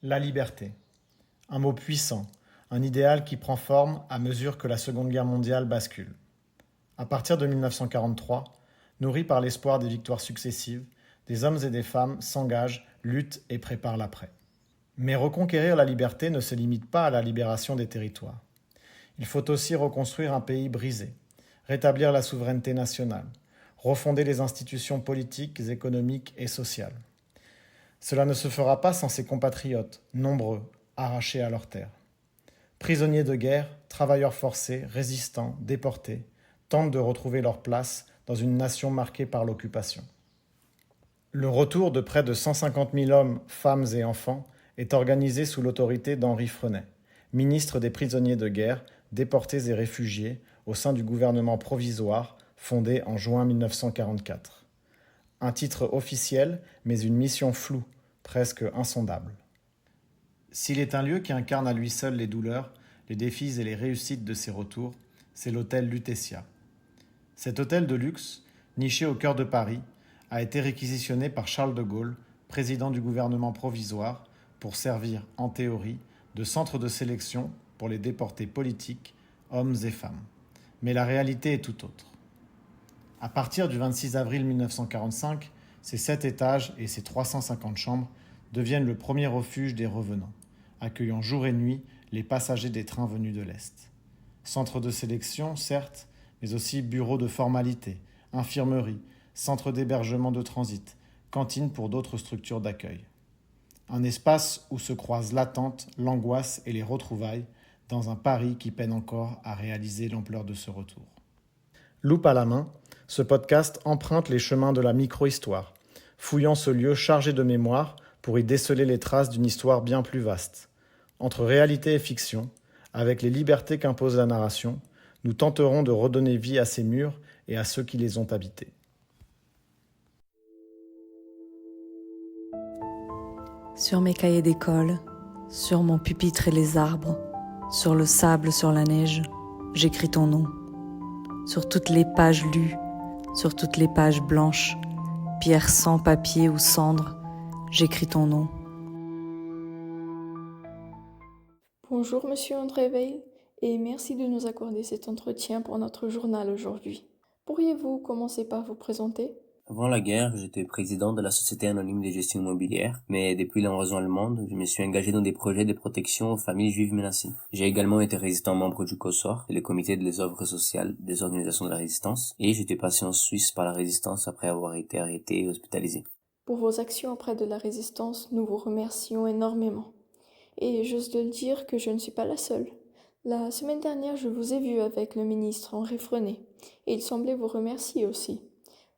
La liberté. Un mot puissant, un idéal qui prend forme à mesure que la Seconde Guerre mondiale bascule. À partir de 1943, nourris par l'espoir des victoires successives, des hommes et des femmes s'engagent, luttent et préparent l'après. Mais reconquérir la liberté ne se limite pas à la libération des territoires. Il faut aussi reconstruire un pays brisé, rétablir la souveraineté nationale, refonder les institutions politiques, économiques et sociales. Cela ne se fera pas sans ses compatriotes, nombreux, arrachés à leurs terres. Prisonniers de guerre, travailleurs forcés, résistants, déportés, tentent de retrouver leur place dans une nation marquée par l'occupation. Le retour de près de 150 000 hommes, femmes et enfants est organisé sous l'autorité d'Henri Frenay, ministre des prisonniers de guerre, déportés et réfugiés au sein du gouvernement provisoire fondé en juin 1944. Un titre officiel, mais une mission floue, presque insondable. S'il est un lieu qui incarne à lui seul les douleurs, les défis et les réussites de ses retours, c'est l'hôtel Lutetia. Cet hôtel de luxe, niché au cœur de Paris, a été réquisitionné par Charles de Gaulle, président du gouvernement provisoire, pour servir, en théorie, de centre de sélection pour les déportés politiques, hommes et femmes. Mais la réalité est tout autre. À partir du 26 avril 1945, ces 7 étages et ces 350 chambres deviennent le premier refuge des revenants, accueillant jour et nuit les passagers des trains venus de l'Est. Centre de sélection, certes, mais aussi bureau de formalité, infirmerie, centre d'hébergement de transit, cantine pour d'autres structures d'accueil. Un espace où se croisent l'attente, l'angoisse et les retrouvailles dans un Paris qui peine encore à réaliser l'ampleur de ce retour. Loupe à la main, ce podcast emprunte les chemins de la micro-histoire, fouillant ce lieu chargé de mémoire pour y déceler les traces d'une histoire bien plus vaste. Entre réalité et fiction, avec les libertés qu'impose la narration, nous tenterons de redonner vie à ces murs et à ceux qui les ont habités. Sur mes cahiers d'école, sur mon pupitre et les arbres, sur le sable, sur la neige, j'écris ton nom. Sur toutes les pages lues, sur toutes les pages blanches, pierre sans papier ou cendre, j'écris ton nom. Bonjour Monsieur André Veil et merci de nous accorder cet entretien pour notre journal aujourd'hui. Pourriez-vous commencer par vous présenter ? Avant la guerre, j'étais président de la Société anonyme de gestion immobilière, mais depuis l'invasion allemande, je me suis engagé dans des projets de protection aux familles juives menacées. J'ai également été résistant membre du COSOR, le comité des œuvres sociales des organisations de la résistance, et j'étais passé en Suisse par la résistance après avoir été arrêté et hospitalisé. Pour vos actions auprès de la résistance, nous vous remercions énormément. Et j'ose de le dire que je ne suis pas la seule. La semaine dernière, je vous ai vu avec le ministre Henri Frenay, et il semblait vous remercier aussi.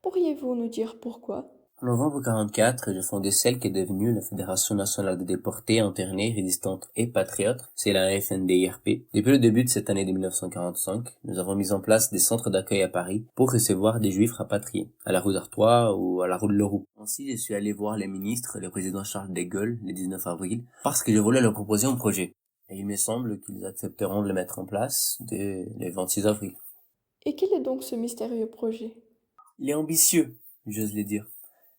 Pourriez-vous nous dire pourquoi ? En novembre 1944, j'ai fondé celle qui est devenue la Fédération nationale des déportés, internés, résistantes et patriotes, c'est la FNDIRP. Depuis le début de cette année de 1945, nous avons mis en place des centres d'accueil à Paris pour recevoir des juifs rapatriés, à la rue d'Artois ou à la rue de Leroux. Ainsi, je suis allé voir les ministres et le président Charles de Gaulle le 19 avril parce que je voulais leur proposer un projet. Et il me semble qu'ils accepteront de le mettre en place dès le 26 avril. Et quel est donc ce mystérieux projet ? Il est ambitieux, j'ose le dire.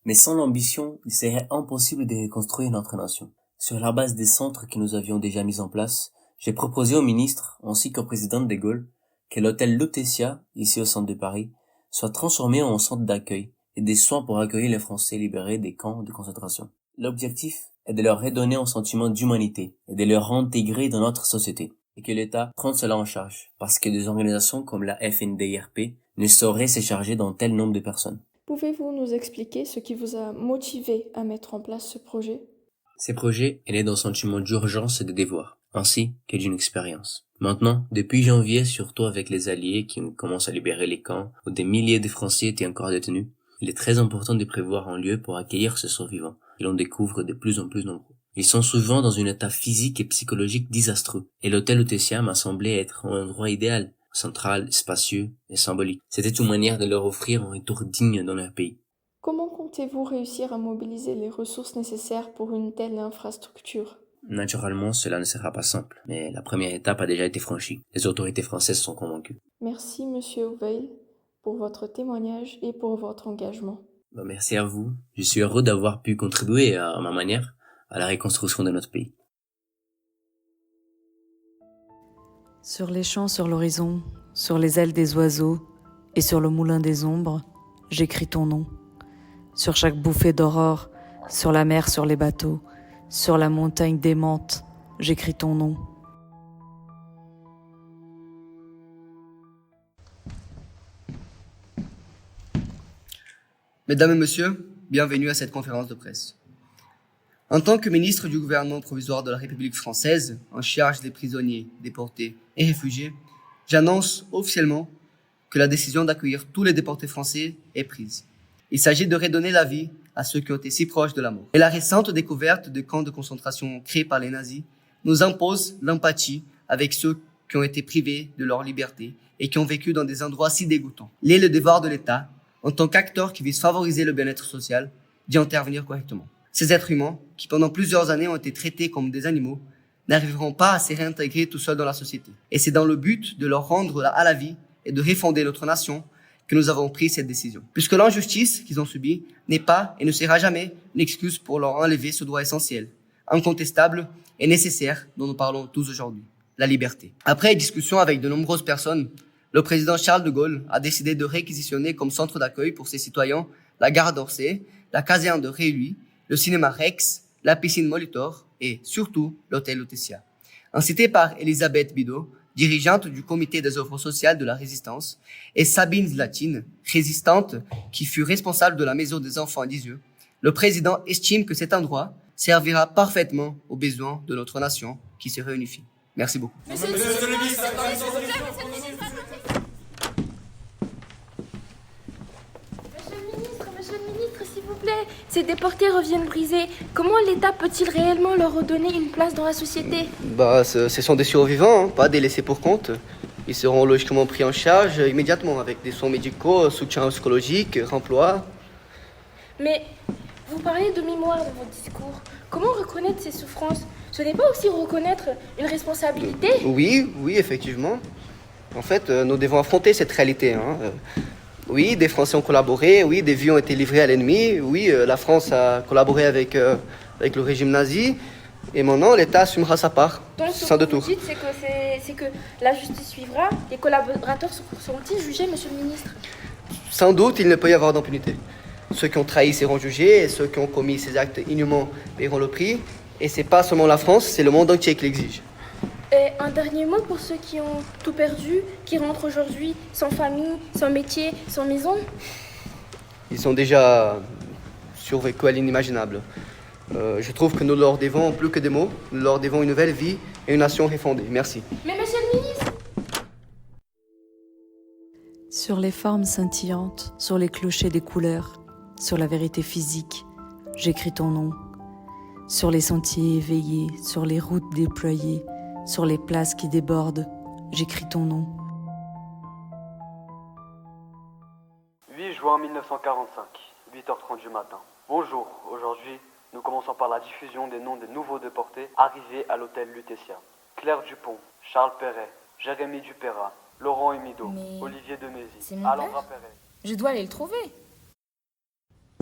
Mais sans l'ambition, il serait impossible de reconstruire notre nation. Sur la base des centres que nous avions déjà mis en place, j'ai proposé au ministre, ainsi qu'au président de Gaulle, que l'hôtel Lutetia, ici au centre de Paris, soit transformé en centre d'accueil et des soins pour accueillir les Français libérés des camps de concentration. L'objectif est de leur redonner un sentiment d'humanité et de leur intégrer dans notre société, et que l'État prenne cela en charge, parce que des organisations comme la FNDIRP ne sauraient se charger d'un tel nombre de personnes. Pouvez-vous nous expliquer ce qui vous a motivé à mettre en place ce projet ? Ces projets est né d'un sentiment d'urgence et de devoir, ainsi que d'une expérience. Maintenant, depuis janvier, surtout avec les Alliés qui commencent à libérer les camps, où des milliers de Français étaient encore détenus, il est très important de prévoir un lieu pour accueillir ces survivants, et l'on découvre de plus en plus nombreux. Ils sont souvent dans un état physique et psychologique désastreux, et l'hôtel Lutetia m'a semblé être un endroit idéal, central, spacieux et symbolique. C'était une manière de leur offrir un retour digne dans leur pays. Comment comptez-vous réussir à mobiliser les ressources nécessaires pour une telle infrastructure ? Naturellement, cela ne sera pas simple, mais la première étape a déjà été franchie. Les autorités françaises sont convaincues. Merci, Monsieur Veil, pour votre témoignage et pour votre engagement. Merci à vous. Je suis heureux d'avoir pu contribuer à ma manière à la reconstruction de notre pays. Sur les champs, sur l'horizon, sur les ailes des oiseaux et sur le moulin des ombres, j'écris ton nom. Sur chaque bouffée d'aurore, sur la mer, sur les bateaux, sur la montagne démente, j'écris ton nom. Mesdames et messieurs, bienvenue à cette conférence de presse. En tant que ministre du gouvernement provisoire de la République française, en charge des prisonniers, déportés et réfugiés, j'annonce officiellement que la décision d'accueillir tous les déportés français est prise. Il s'agit de redonner la vie à ceux qui ont été si proches de la mort. Et la récente découverte de camps de concentration créés par les nazis nous impose l'empathie avec ceux qui ont été privés de leur liberté et qui ont vécu dans des endroits si dégoûtants. Il est le devoir de l'État, en tant qu'acteur qui vise favoriser le bien-être social, d'y intervenir correctement. Ces êtres humains, qui pendant plusieurs années ont été traités comme des animaux, n'arriveront pas à se réintégrer tout seuls dans la société. Et c'est dans le but de leur rendre à la vie et de refonder notre nation que nous avons pris cette décision. Puisque l'injustice qu'ils ont subie n'est pas et ne sera jamais une excuse pour leur enlever ce droit essentiel, incontestable et nécessaire dont nous parlons tous aujourd'hui, la liberté. Après discussion avec de nombreuses personnes, le président Charles de Gaulle a décidé de réquisitionner comme centre d'accueil pour ses citoyens la gare d'Orsay, la caserne de Réuilly, le cinéma Rex, la piscine Molitor et, surtout, l'hôtel Lutetia. Incité par Elisabeth Bidot, dirigeante du comité des œuvres sociales de la Résistance, et Sabine Zlatine, résistante qui fut responsable de la maison des enfants à Lisieux, le président estime que cet endroit servira parfaitement aux besoins de notre nation qui se réunifie. Merci beaucoup. Monsieur le ministre, s'il vous plaît, ces déportés reviennent brisés. Comment l'État peut-il réellement leur redonner une place dans la société? Ce sont des survivants, pas des laissés pour compte. Ils seront logiquement pris en charge immédiatement avec des soins médicaux, soutien psychologique, remploi. Mais vous parlez de mémoire dans votre discours. Comment reconnaître ces souffrances? Ce n'est pas aussi reconnaître une responsabilité? Oui, effectivement. En fait, nous devons affronter cette réalité. Oui, des Français ont collaboré, oui, des vies ont été livrées à l'ennemi, oui, la France a collaboré avec le régime nazi, et maintenant l'État assumera sa part, Donc, sans de ce que tour. vous dites, c'est que la justice suivra, les collaborateurs seront-ils jugés, monsieur le ministre? Sans doute, il ne peut y avoir d'impunité. Ceux qui ont trahi seront jugés, et ceux qui ont commis ces actes inhumains paieront le prix, et c'est pas seulement la France, c'est le monde entier qui l'exige. Et un dernier mot pour ceux qui ont tout perdu, qui rentrent aujourd'hui sans famille, sans métier, sans maison. Ils ont déjà survécu à l'inimaginable. Je trouve que nous leur devons plus que des mots, nous leur devons une nouvelle vie et une nation refondée. Merci. Mais monsieur le ministre, Sur les formes scintillantes, sur les clochers des couleurs, sur la vérité physique, j'écris ton nom. Sur les sentiers éveillés, sur les routes déployées, sur les places qui débordent, j'écris ton nom. 8 juin 1945, 8h30 du matin. Bonjour, aujourd'hui, nous commençons par la diffusion des noms des nouveaux déportés arrivés à l'hôtel Lutetia. Claire Dupont, Charles Perret, Jérémy Dupéra, Laurent Humido, Mais Olivier c'est Demézy, mon Alondra père Perret. Je dois aller le trouver.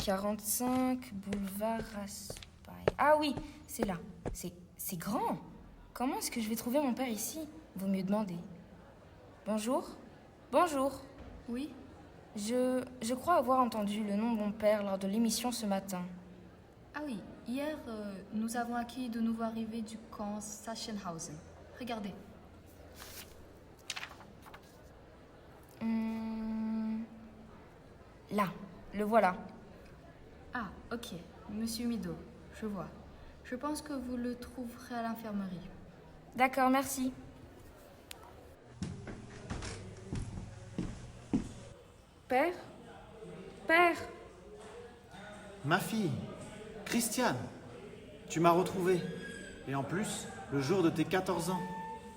45 boulevard Raspail. Ah oui, c'est là. C'est grand. Comment est-ce que je vais trouver mon père ici? Vaut mieux demander. Bonjour. Bonjour. Oui, Je crois avoir entendu le nom de mon père lors de l'émission ce matin. ah oui, hier, nous avons accueilli de nouveaux arrivés du camp Sachsenhausen. Regardez. Là, le voilà. Ah, ok, Monsieur Mido, je vois. Je pense que vous le trouverez à l'infirmerie. D'accord, merci. Père? Père? Ma fille, Christiane, tu m'as retrouvée. Et en plus, le jour de tes 14 ans.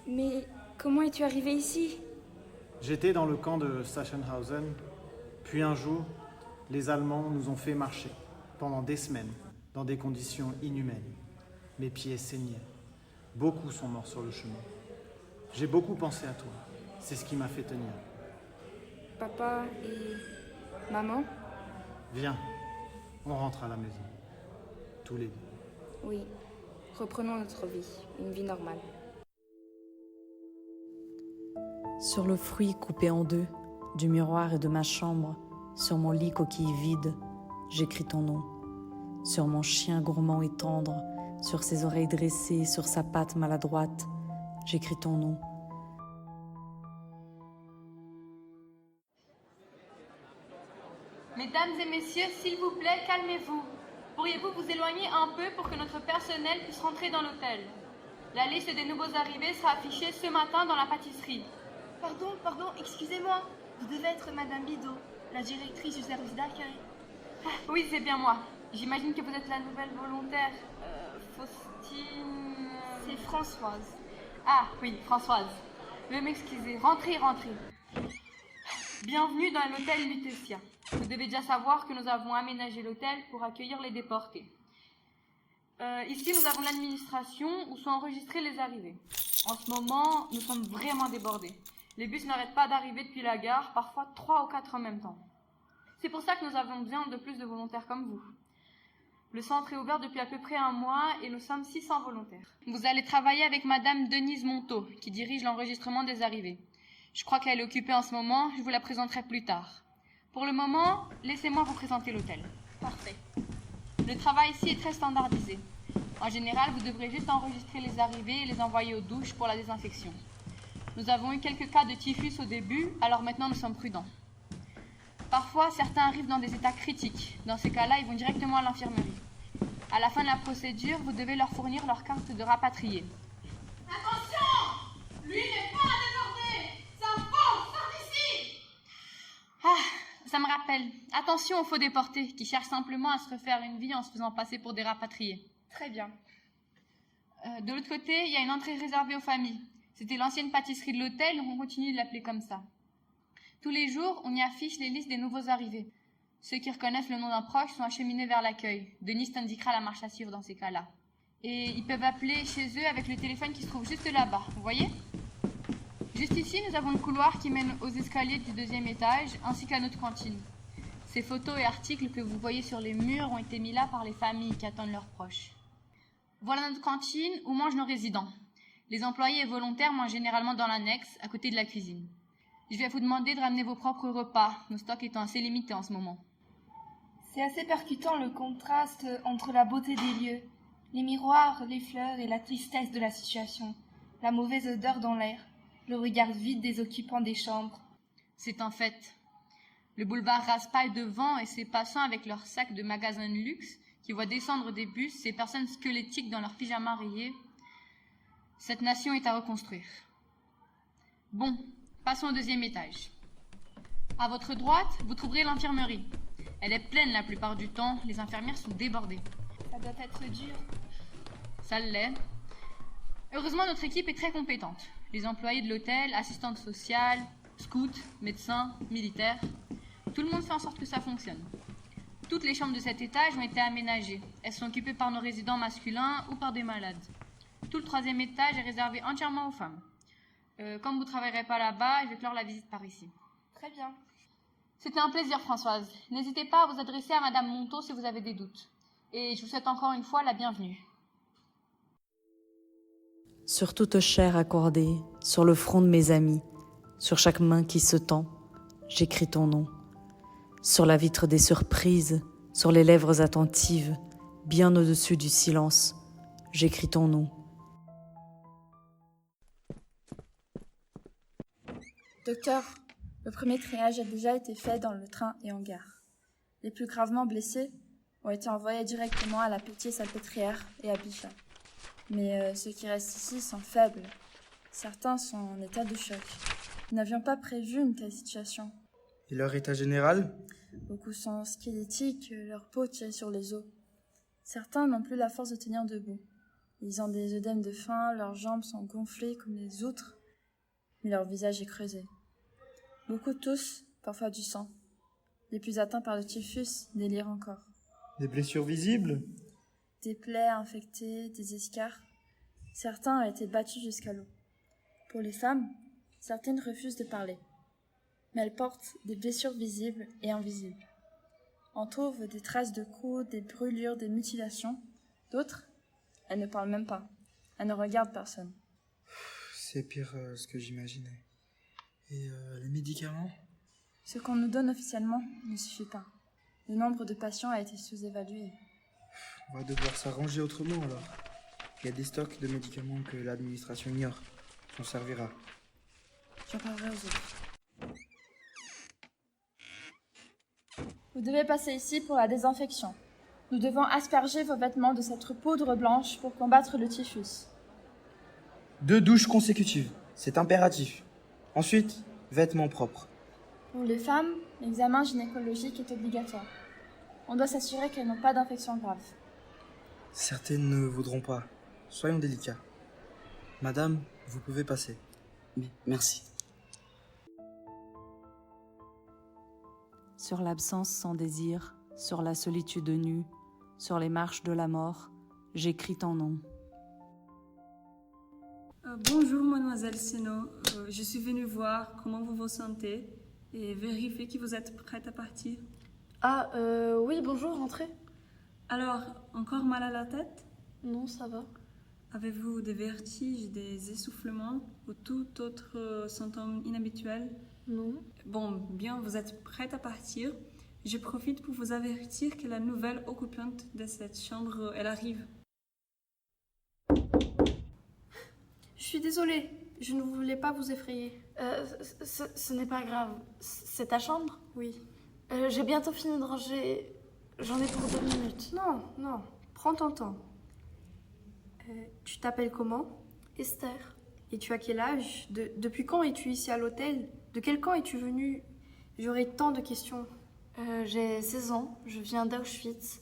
Mais comment es-tu arrivé ici? J'étais dans le camp de Sachsenhausen, puis un jour, les Allemands nous ont fait marcher, pendant des semaines, dans des conditions inhumaines. Mes pieds saignaient. Beaucoup sont morts sur le chemin. J'ai beaucoup pensé à toi. C'est ce qui m'a fait tenir. Papa et maman? Viens, on rentre à la maison. Tous les deux. Oui, reprenons notre vie, une vie normale. Sur le fruit coupé en deux, du miroir et de ma chambre, sur mon lit coquille vide, j'écris ton nom. Sur mon chien gourmand et tendre, sur ses oreilles dressées, sur sa patte maladroite, j'écris ton nom. Mesdames et messieurs, s'il vous plaît, calmez-vous. Pourriez-vous vous éloigner un peu pour que notre personnel puisse rentrer dans l'hôtel? La liste des nouveaux arrivés sera affichée ce matin dans la pâtisserie. Pardon, excusez-moi. Vous devez être Madame Bidot, la directrice du service d'accueil. Ah, oui, c'est bien moi. J'imagine que vous êtes la nouvelle volontaire. Faustine... C'est Françoise. Ah, oui, Françoise. Veuillez m'excuser. Rentrez. Bienvenue dans l'hôtel Lutetia. Vous devez déjà savoir que nous avons aménagé l'hôtel pour accueillir les déportés. Ici, nous avons l'administration où sont enregistrés les arrivées. En ce moment, nous sommes vraiment débordés. Les bus n'arrêtent pas d'arriver depuis la gare, parfois 3 ou 4 en même temps. C'est pour ça que nous avons besoin de plus de volontaires comme vous. Le centre est ouvert depuis à peu près 1 mois et nous sommes 600 volontaires. Vous allez travailler avec Madame Denise Monteau, qui dirige l'enregistrement des arrivées. Je crois qu'elle est occupée en ce moment, je vous la présenterai plus tard. Pour le moment, laissez-moi vous présenter l'hôtel. Parfait. Le travail ici est très standardisé. En général, vous devrez juste enregistrer les arrivées et les envoyer aux douches pour la désinfection. Nous avons eu quelques cas de typhus au début, alors maintenant nous sommes prudents. Parfois, certains arrivent dans des états critiques. Dans ces cas-là, ils vont directement à l'infirmerie. À la fin de la procédure, vous devez leur fournir leur carte de rapatrié. Attention! Lui n'est pas à déborder! Ça faut, sort d'ici! Ah, ça me rappelle. Attention aux faux déportés qui cherchent simplement à se refaire une vie en se faisant passer pour des rapatriés. Très bien. De l'autre côté, il y a une entrée réservée aux familles. C'était l'ancienne pâtisserie de l'hôtel, donc on continue de l'appeler comme ça. Tous les jours, on y affiche les listes des nouveaux arrivés. Ceux qui reconnaissent le nom d'un proche sont acheminés vers l'accueil. Denise t'indiquera la marche à suivre dans ces cas-là. Et ils peuvent appeler chez eux avec le téléphone qui se trouve juste là-bas, vous voyez? Juste ici, nous avons le couloir qui mène aux escaliers du 2e étage, ainsi qu'à notre cantine. Ces photos et articles que vous voyez sur les murs ont été mis là par les familles qui attendent leurs proches. Voilà notre cantine où mangent nos résidents. Les employés et volontaires mangent généralement dans l'annexe, à côté de la cuisine. Je vais vous demander de ramener vos propres repas, nos stocks étant assez limités en ce moment. C'est assez percutant le contraste entre la beauté des lieux, les miroirs, les fleurs et la tristesse de la situation, la mauvaise odeur dans l'air, le regard vide des occupants des chambres. C'est un fait. Le boulevard Raspail devant et ses passants avec leurs sacs de magasins de luxe qui voient descendre des bus ces personnes squelettiques dans leurs pyjamas rayés. Cette nation est à reconstruire. Bon, passons au 2e étage. À votre droite, vous trouverez l'infirmerie. Elle est pleine la plupart du temps, les infirmières sont débordées. Ça doit être dur. Ça l'est. Heureusement, notre équipe est très compétente. Les employés de l'hôtel, assistantes sociales, scouts, médecins, militaires, tout le monde fait en sorte que ça fonctionne. Toutes les chambres de cet étage ont été aménagées. Elles sont occupées par nos résidents masculins ou par des malades. Tout le 3e étage est réservé entièrement aux femmes. Comme vous ne travaillerez pas là-bas, je vais clore la visite par ici. Très bien. C'était un plaisir, Françoise. N'hésitez pas à vous adresser à Madame Monteau si vous avez des doutes. Et je vous souhaite encore une fois la bienvenue. Sur toute chair accordée, sur le front de mes amis, sur chaque main qui se tend, j'écris ton nom. Sur la vitre des surprises, sur les lèvres attentives, bien au-dessus du silence, j'écris ton nom. Docteur, le premier triage a déjà été fait dans le train et en gare. Les plus gravement blessés ont été envoyés directement à la Pitié-Salpêtrière et à Bichat. Mais ceux qui restent ici sont faibles. Certains sont en état de choc. Nous n'avions pas prévu une telle situation. Et leur état général? Beaucoup sont squelettiques, leur peau tire sur les os. Certains n'ont plus la force de tenir debout. Ils ont des œdèmes de faim, leurs jambes sont gonflées comme les outres, mais leur visage est creusé. Beaucoup toussent, parfois du sang. Les plus atteints par le typhus délirent encore. Des blessures visibles? Des plaies infectées, des escarres. Certains ont été battus jusqu'à l'eau. Pour les femmes, certaines refusent de parler. Mais elles portent des blessures visibles et invisibles. On trouve des traces de coups, des brûlures, des mutilations. D'autres Elle ne parle même pas. Elle ne regarde personne. C'est pire ce que j'imaginais. Et les médicaments? Ce qu'on nous donne officiellement ne suffit pas. Le nombre de patients a été sous-évalué. On va devoir s'arranger autrement alors. Il y a des stocks de médicaments que l'administration ignore. On servira. J'en parlerai aux autres. Vous devez passer ici pour la désinfection. Nous devons asperger vos vêtements de cette poudre blanche pour combattre le typhus. 2 douches consécutives, c'est impératif. Ensuite, vêtements propres. Pour les femmes, l'examen gynécologique est obligatoire. On doit s'assurer qu'elles n'ont pas d'infection grave. Certaines ne voudront pas. Soyons délicats. Madame, vous pouvez passer. Merci. Sur l'absence sans désir, sur la solitude nue, sur les marches de la mort, j'écris ton nom. Bonjour mademoiselle Seno, je suis venue voir comment vous vous sentez et vérifier que vous êtes prête à partir. Ah, oui, bonjour, entrez. Alors, encore mal à la tête? Non, ça va. Avez-vous des vertiges, des essoufflements ou tout autre symptôme inhabituel? Non. Bon, bien, vous êtes prête à partir. Je profite pour vous avertir que la nouvelle occupante de cette chambre, elle arrive. Je suis désolée, je ne voulais pas vous effrayer. Ce n'est pas grave. C'est ta chambre? Oui. J'ai bientôt fini de ranger. J'en ai pour 2 minutes. Non, prends ton temps. Tu t'appelles comment? Esther. Et tu as quel âge? Depuis quand es-tu ici à l'hôtel? De quel camp es-tu venue? J'aurais tant de questions. J'ai 16 ans, je viens d'Auschwitz.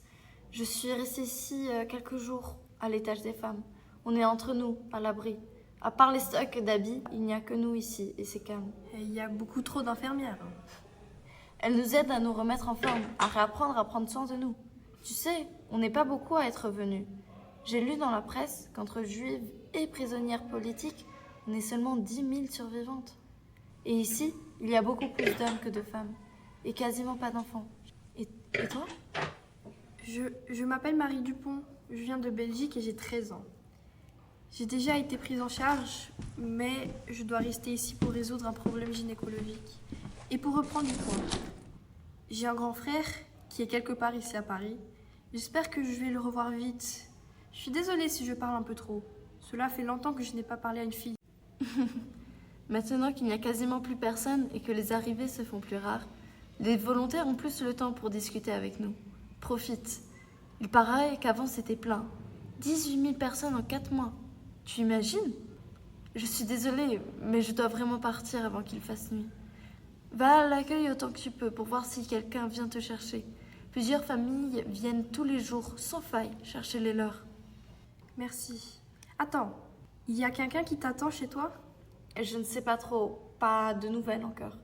Je suis restée ici quelques jours, à l'étage des femmes. On est entre nous, à l'abri. À part les stocks d'habits, il n'y a que nous ici, et c'est calme. Et il y a beaucoup trop d'infirmières. Elles nous aident à nous remettre en forme, à réapprendre à prendre soin de nous. Tu sais, on n'est pas beaucoup à être venus. J'ai lu dans la presse qu'entre juives et prisonnières politiques, on est seulement 10 000 survivantes. Et ici, il y a beaucoup plus d'hommes que de femmes. Et quasiment pas d'enfants. Et toi? Je m'appelle Marie Dupont. Je viens de Belgique et j'ai 13 ans. J'ai déjà été prise en charge, mais je dois rester ici pour résoudre un problème gynécologique. Et pour reprendre du poids. J'ai un grand frère qui est quelque part ici à Paris. J'espère que je vais le revoir vite. Je suis désolée si je parle un peu trop. Cela fait longtemps que je n'ai pas parlé à une fille. Maintenant qu'il n'y a quasiment plus personne et que les arrivées se font plus rares, les volontaires ont plus le temps pour discuter avec nous. Profite. Il paraît qu'avant c'était plein. 18 000 personnes en 4 mois. Tu imagines? Je suis désolée, mais je dois vraiment partir avant qu'il fasse nuit. Va à l'accueil autant que tu peux pour voir si quelqu'un vient te chercher. Plusieurs familles viennent tous les jours, sans faille, chercher les leurs. Merci. Attends, il y a quelqu'un qui t'attend chez toi? Je ne sais pas trop, pas de nouvelles encore.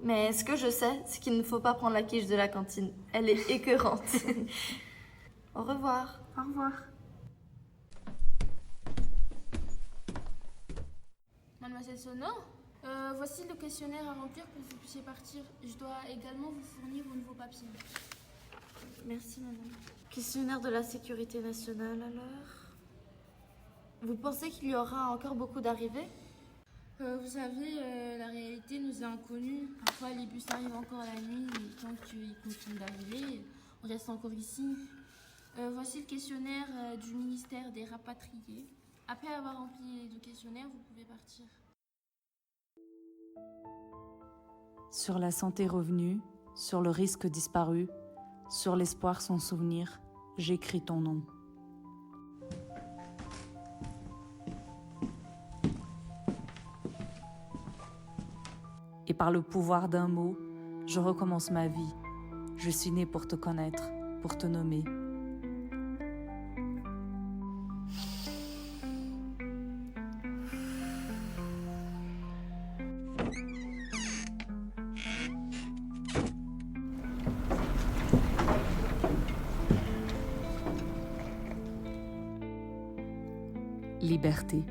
Mais ce que je sais, c'est qu'il ne faut pas prendre la quiche de la cantine. Elle est écœurante. Au revoir. Au revoir. Mademoiselle Sono, voici le questionnaire à remplir pour que vous puissiez partir. Je dois également vous fournir vos nouveaux papiers. Merci, madame. Questionnaire de la sécurité nationale, alors? Vous pensez qu'il y aura encore beaucoup d'arrivées? Vous savez, la réalité nous est inconnue. Parfois, les bus arrivent encore la nuit et tant qu'ils continuent d'arriver, on reste encore ici. Voici le questionnaire du ministère des Rapatriés. Après avoir rempli le questionnaire, vous pouvez partir. Sur la santé revenue, sur le risque disparu, sur l'espoir sans souvenir, j'écris ton nom. Et par le pouvoir d'un mot, je recommence ma vie. Je suis née pour te connaître, pour te nommer. Liberté.